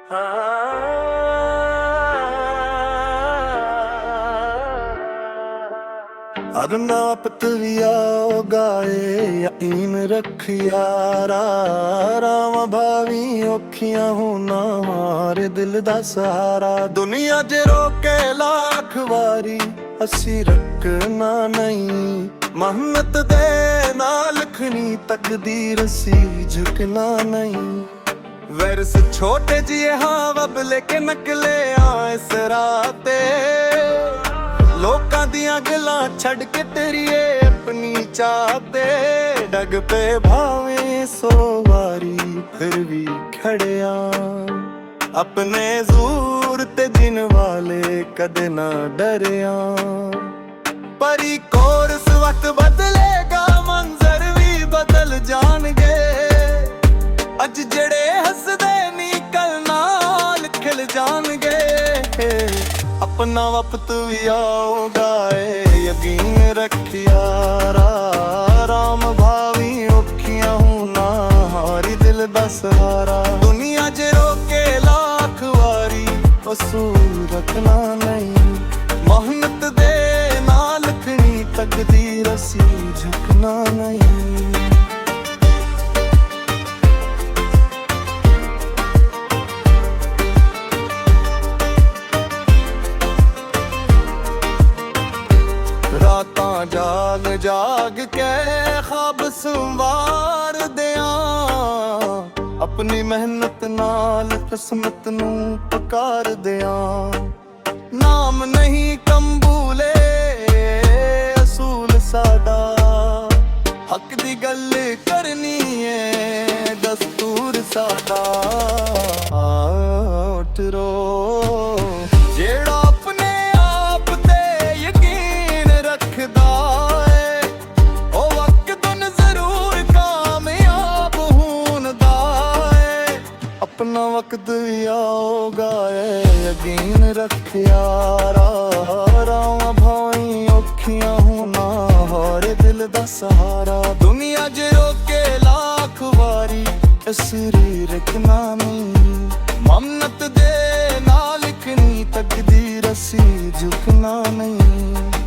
अदना पतविया गाए यकीन रख यारा राम भावी औखियां होना मारे दिल दा सहारा। दुनिया जे रोके लाख वारी असी रखना नहीं, मेहनत दे नाल लिखनी तकदीर असी झुकना नहीं। वैरस छोटे जिए हाँ वब लेके नकले आए सराते, लोकां दियां गल्लां छड़ के तेरीए अपनी चाहते। डग पे भावें 100 वारी फिर भी खड़िया, अपने ज़ूर ते जिन वाले कदे ना डरिया। परी कोर्स वक्त बदलेगा मंजर भी बदल जाणगे, अज जड़े हसदे नी कल नाल खिल जाणगे। अपना वक्त भी आओगा यकीन रखिया राम भावी औखियां होना हारी दिल दा सहारा। दुनिया च रोके लाख वारी असूल रखना नहीं, मेहनत दे नाल लिखनी तकदीर असी झुकना नहीं। रातां जाग जाग के ख्वाब संवार दियां, अपनी मेहनत नाल किस्मत नूं पुकार दियां। नाम नहीं कंबूले असूल साडा, हक दी गल करनी है दस्तूर साडा। उठ रो जेड़ा अपने आप ते यकीन रखदा है, ओ वक्त जरूर कामयाब होंदा है। अपना वक्त भी आओगा यकीन रखिया राम भाई औखियां होना हारे दिल दा सहारा। दुनिया च रोके लाख वारी असरी रखना नहीं, मेहनत दे नाल लिखनी तकदीर असी झुकना नहीं।